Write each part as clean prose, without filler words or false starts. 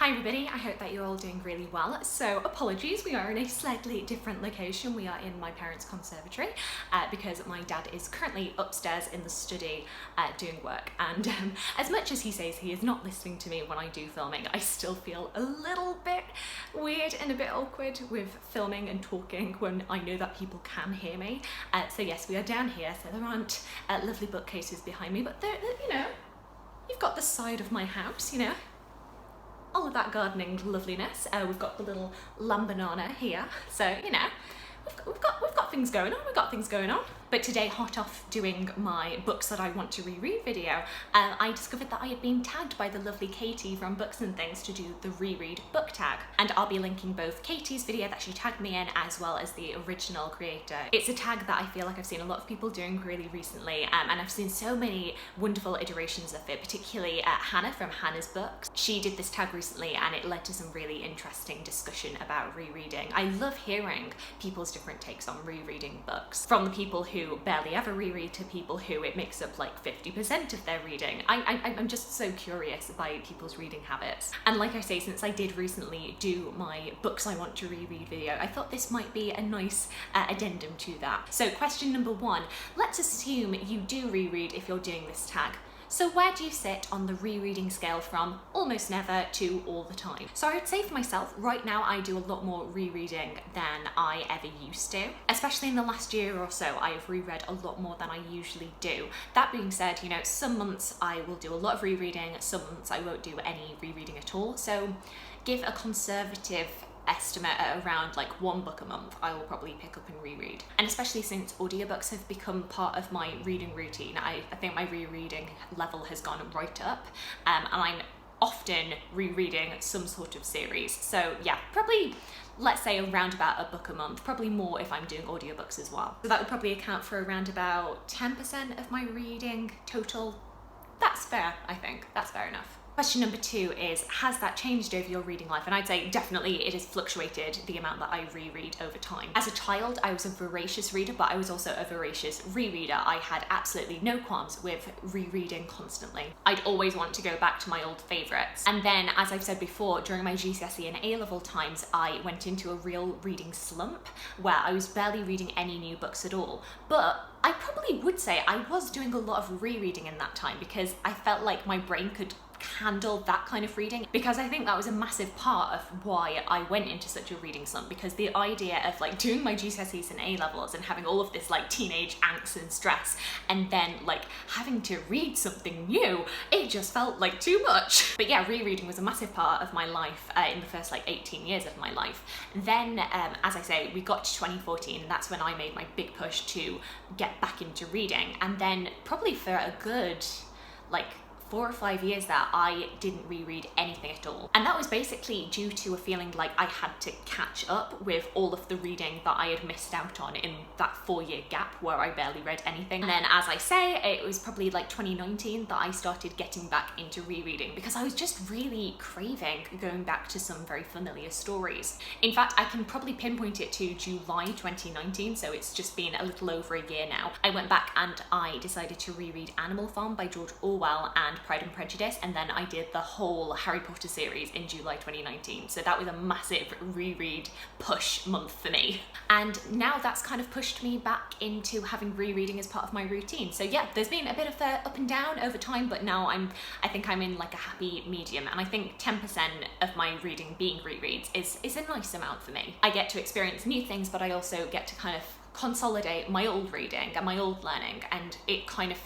Hi everybody, I hope that you're all doing really well. So apologies, we are in a slightly different location. We are in my parents' conservatory because my dad is currently upstairs in the study doing work, and as much as he says he is not listening to me when I do filming, I still feel a little bit weird and a bit awkward with filming and talking when I know that people can hear me. So yes, we are down here, so there aren't lovely bookcases behind me, but you know, you've got the side of my house, you know, all of that gardening loveliness. We've got the little lambanana here, so you know, we've got things going on. But today, hot off doing my books that I want to reread video, I discovered that I had been tagged by the lovely Katie from Books and Things to do the Reread Book Tag, and I'll be linking both Katie's video that she tagged me in as well as the original creator. It's a tag that I feel like I've seen a lot of people doing really recently, and I've seen so many wonderful iterations of it, particularly Hannah from Hannah's Books. She did this tag recently and it led to some really interesting discussion about rereading. I love hearing people's different takes on rereading books, from the people who barely ever reread to people who it makes up like 50% of their reading. I'm just so curious by people's reading habits. And like I say, since I did recently do my books I want to reread video, I thought this might be a nice addendum to that. So question number one, let's assume you do reread if you're doing this tag. So where do you sit on the rereading scale from almost never to all the time? So I would say for myself, right now I do a lot more rereading than I ever used to. Especially in the last year or so, I have reread a lot more than I usually do. That being said, you know, some months I will do a lot of rereading, some months I won't do any rereading at all. So give a conservative estimate at around like one book a month I will probably pick up and reread. And especially since audiobooks have become part of my reading routine, I think my rereading level has gone right up, and I'm often rereading some sort of series. So yeah, probably let's say around about a book a month, probably more if I'm doing audiobooks as well. So that would probably account for around about 10% of my reading total. That's fair, I think. That's fair enough. Question number two is, has that changed over your reading life? And I'd say definitely it has fluctuated the amount that I reread over time. As a child, I was a voracious reader, but I was also a voracious rereader. I had absolutely no qualms with rereading constantly. I'd always want to go back to my old favourites. And then, as I've said before, during my GCSE and A-level times, I went into a real reading slump where I was barely reading any new books at all. But I probably would say I was doing a lot of rereading in that time because I felt like my brain could handle that kind of reading, because I think that was a massive part of why I went into such a reading slump, because the idea of like doing my GCSEs and A-levels and having all of this like teenage angst and stress and then like having to read something new, it just felt like too much. But yeah, rereading was a massive part of my life in the first like 18 years of my life. Then as I say, we got to 2014 and that's when I made my big push to get back into reading, and then probably for a good like 4 or 5 years that I didn't reread anything at all. And that was basically due to a feeling like I had to catch up with all of the reading that I had missed out on in that 4-year gap where I barely read anything. And then, as I say, it was probably like 2019 that I started getting back into rereading because I was just really craving going back to some very familiar stories. In fact, I can probably pinpoint it to July 2019, so it's just been a little over a year now. I went back and I decided to reread Animal Farm by George Orwell and Pride and Prejudice, and then I did the whole Harry Potter series in July 2019. So that was a massive reread push month for me. And now that's kind of pushed me back into having rereading as part of my routine. So yeah, there's been a bit of a up and down over time, but now I think I'm in like a happy medium, and I think 10% of my reading being rereads is a nice amount for me. I get to experience new things, but I also get to kind of consolidate my old reading and my old learning, and it kind of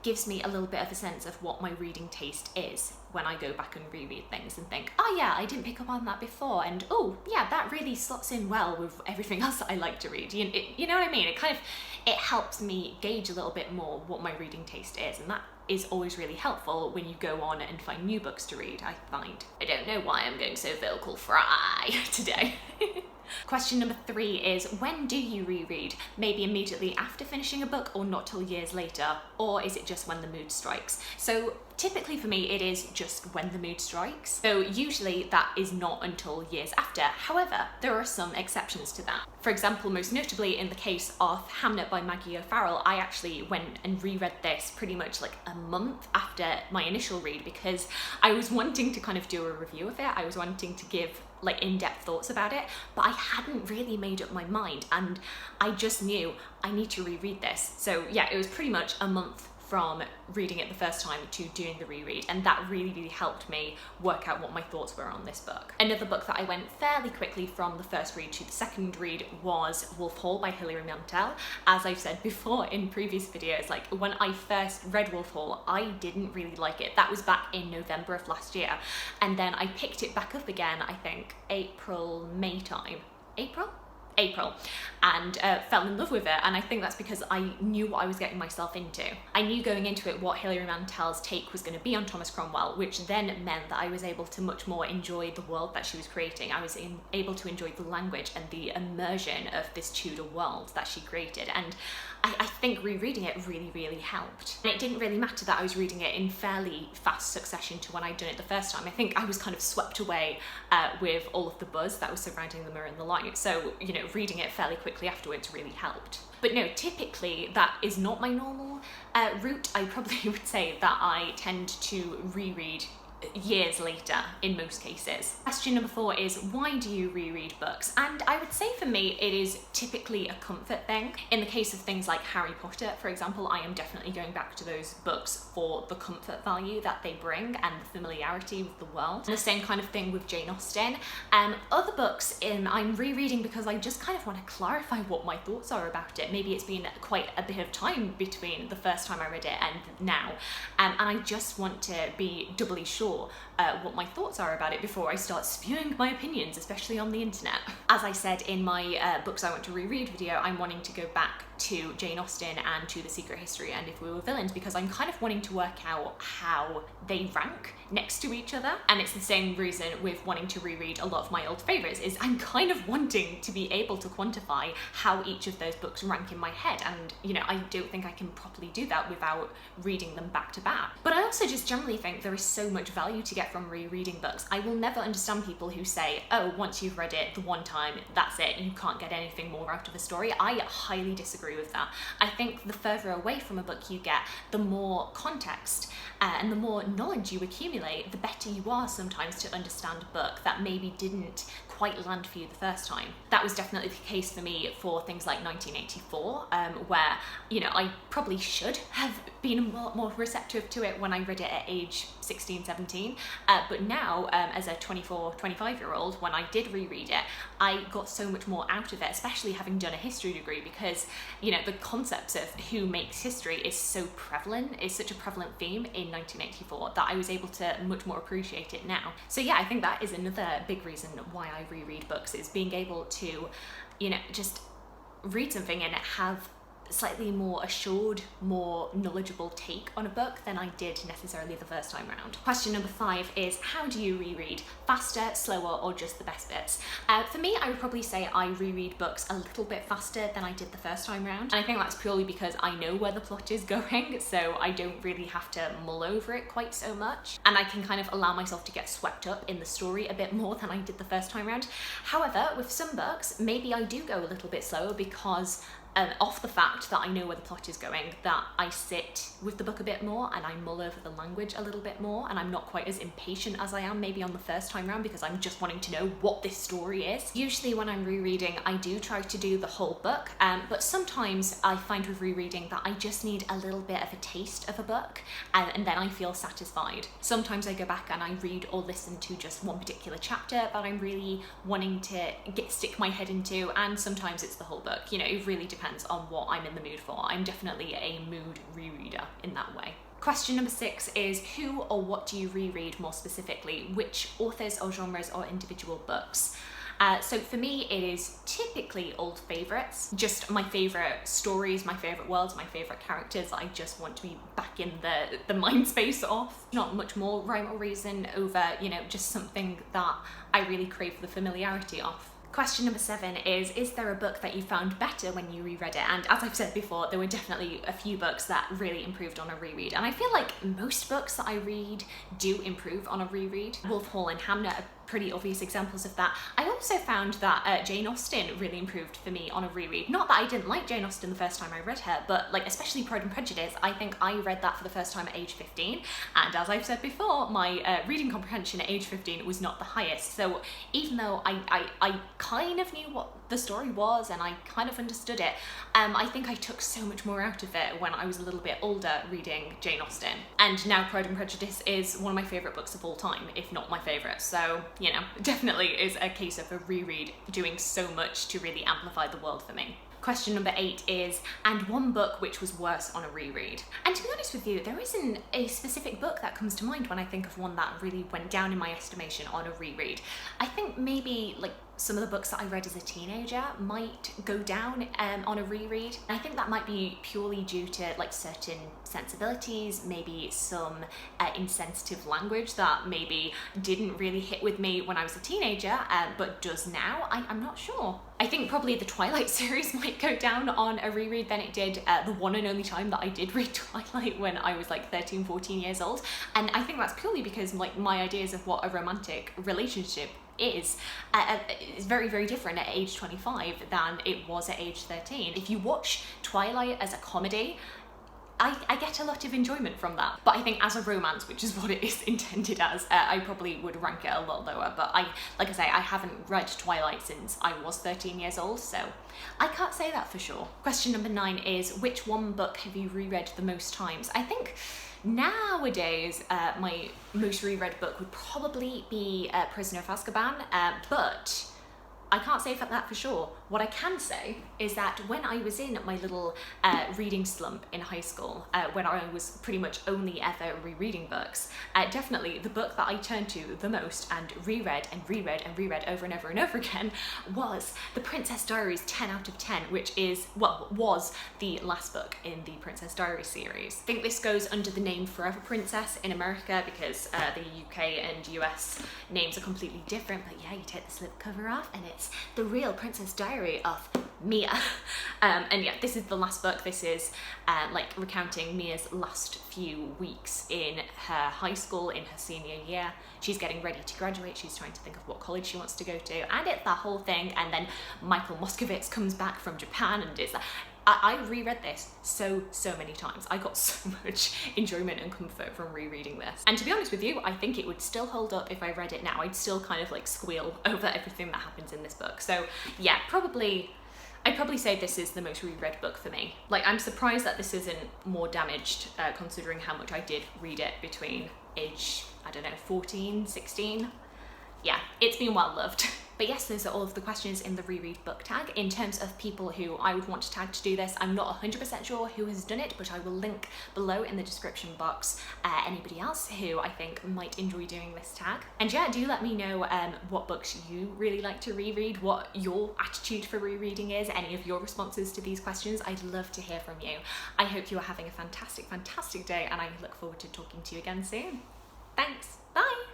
gives me a little bit of a sense of what my reading taste is when I go back and reread things and think, oh yeah, I didn't pick up on that before, and oh yeah, that really slots in well with everything else that I like to read. You know what I mean? It helps me gauge a little bit more what my reading taste is, and that is always really helpful when you go on and find new books to read, I find. I don't know why I'm going so vocal fry today. Question number 3 is, when do you reread? Maybe immediately after finishing a book or not till years later? Or is it just when the mood strikes? So Typically for me, it is just when the mood strikes. So usually that is not until years after. However, there are some exceptions to that. For example, most notably in the case of Hamnet by Maggie O'Farrell, I actually went and reread this pretty much like a month after my initial read because I was wanting to kind of do a review of it. I was wanting to give like in-depth thoughts about it, but I hadn't really made up my mind, and I just knew I need to reread this. So yeah, it was pretty much a month from reading it the first time to doing the reread, and that really helped me work out what my thoughts were on this book. Another book that I went fairly quickly from the first read to the second read was Wolf Hall by Hilary Mantel. As I've said before in previous videos, like when I first read Wolf Hall, I didn't really like it. That was back in November of last year, and then I picked it back up again, I think April, May time. April, and fell in love with it, and I think that's because I knew what I was getting myself into. I knew going into it what Hilary Mantel's take was going to be on Thomas Cromwell, which then meant that I was able to much more enjoy the world that she was creating. I was able to enjoy the language and the immersion of this Tudor world that she created, and I think rereading it really helped. And it didn't really matter that I was reading it in fairly fast succession to when I'd done it the first time. I think I was kind of swept away with all of the buzz that was surrounding The Mirror and the Light, so you know, reading it fairly quickly afterwards really helped. But no, typically that is not my normal route. I probably would say that I tend to reread years later in most cases. Question number 4 is, why do you reread books? And I would say for me it is typically a comfort thing. In the case of things like Harry Potter, for example, I am definitely going back to those books for the comfort value that they bring and the familiarity with the world. And the same kind of thing with Jane Austen. Other books I'm rereading because I just kind of want to clarify what my thoughts are about it. Maybe it's been quite a bit of time between the first time I read it and now, and I just want to be doubly sure what my thoughts are about it before I start spewing my opinions, especially on the internet. As I said in my books I want to reread video, I'm wanting to go back to Jane Austen and to The Secret History and If We Were Villains because I'm kind of wanting to work out how they rank next to each other. And it's the same reason with wanting to reread a lot of my old favourites, is I'm kind of wanting to be able to quantify how each of those books rank in my head, and you know, I don't think I can properly do that without reading them back to back. But I also just generally think there is so much value to get from rereading books. I will never understand people who say, oh, once you've read it the one time, that's it, you can't get anything more out of a story. I highly disagree with that. I think the further away from a book you get, the more context and the more knowledge you accumulate, the better you are sometimes to understand a book that maybe didn't quite land for you the first time. That was definitely the case for me for things like 1984, where, you know, I probably should have been more receptive to it when I read it at age 16, 17, but now as a 24, 25-year-old, when I did reread it, I got so much more out of it, especially having done a history degree, because, you know, the concepts of who makes history is so prevalent, is such a prevalent theme in 1984 that I was able to much more appreciate it now. So yeah, I think that is another big reason why I reread books, is being able to, you know, just read something and have slightly more assured, more knowledgeable take on a book than I did necessarily the first time round. Question number 5 is, how do you reread? Faster, slower, or just the best bits? For me, I would probably say I reread books a little bit faster than I did the first time round. And I think that's purely because I know where the plot is going, so I don't really have to mull over it quite so much. And I can kind of allow myself to get swept up in the story a bit more than I did the first time round. However, with some books, maybe I do go a little bit slower because off the fact that I know where the plot is going, that I sit with the book a bit more and I mull over the language a little bit more, and I'm not quite as impatient as I am maybe on the first time round because I'm just wanting to know what this story is. Usually when I'm rereading, I do try to do the whole book, but sometimes I find with rereading that I just need a little bit of a taste of a book, and then I feel satisfied. Sometimes I go back and I read or listen to just one particular chapter that I'm really wanting to stick my head into, and sometimes it's the whole book. You know, it really depends on what I'm in the mood for. I'm definitely a mood rereader in that way. Question number 6 is, who or what do you reread more specifically? Which authors or genres or individual books? So for me, it is typically old favourites, just my favourite stories, my favourite worlds, my favourite characters I just want to be back in the mind space of. Not much more rhyme or reason over, you know, just something that I really crave the familiarity of. Question number 7 is there a book that you found better when you reread it? And as I've said before, there were definitely a few books that really improved on a reread. And I feel like most books that I read do improve on a reread. Wolf Hall and Hamnet are pretty obvious examples of that. I also found that Jane Austen really improved for me on a reread. Not that I didn't like Jane Austen the first time I read her, but like especially Pride and Prejudice, I think I read that for the first time at age 15. And as I've said before, my reading comprehension at age 15 was not the highest. So even though I kind of knew what the story was and I kind of understood it, I think I took so much more out of it when I was a little bit older reading Jane Austen. And now Pride and Prejudice is one of my favourite books of all time, if not my favourite. So, you know, definitely is a case of a reread doing so much to really amplify the world for me. Question number 8 is, and one book which was worse on a reread. And to be honest with you, there isn't a specific book that comes to mind when I think of one that really went down in my estimation on a reread. I think maybe like some of the books that I read as a teenager might go down on a reread. I think that might be purely due to like certain sensibilities, maybe some insensitive language that maybe didn't really hit with me when I was a teenager, but does now. I'm not sure. I think probably the Twilight series might go down on a reread than it did the one and only time that I did read Twilight when I was like 13, 14 years old. And I think that's purely because like my ideas of what a romantic relationship is very, very different at age 25 than it was at age 13. If you watch Twilight as a comedy, I get a lot of enjoyment from that. But I think as a romance, which is what it is intended as, I probably would rank it a lot lower. But like I say, I haven't read Twilight since I was 13 years old, so I can't say that for sure. Question number 9 is, which one book have you reread the most times? I think nowadays, my most reread book would probably be Prisoner of Azkaban, but I can't say that for sure. What I can say is that when I was in my little reading slump in high school, when I was pretty much only ever rereading books, definitely the book that I turned to the most and reread and reread and reread over and over and over again was The Princess Diaries 10 out of 10, which is, well, was the last book in the Princess Diaries series. I think this goes under the name Forever Princess in America because the UK and US names are completely different, but yeah, you take the slipcover off and it's the real Princess Diary of Mia. And yeah, this is the last book. This is like recounting Mia's last few weeks in her high school, in her senior year. She's getting ready to graduate. She's trying to think of what college she wants to go to, and it's that whole thing. And then Michael Moskowitz comes back from Japan, and it's I reread this so many times. I got so much enjoyment and comfort from rereading this. And to be honest with you, I think it would still hold up if I read it now. I'd still kind of like squeal over everything that happens in this book. So yeah, I'd probably say this is the most reread book for me. Like, I'm surprised that this isn't more damaged, considering how much I did read it between age, I don't know, 14, 16. Yeah, it's been well loved. But yes, those are all of the questions in the Reread Book Tag. In terms of people who I would want to tag to do this, I'm not 100% sure who has done it, but I will link below in the description box anybody else who I think might enjoy doing this tag. And yeah, do let me know what books you really like to reread, what your attitude for rereading is, any of your responses to these questions. I'd love to hear from you. I hope you are having a fantastic, fantastic day, and I look forward to talking to you again soon. Thanks, bye!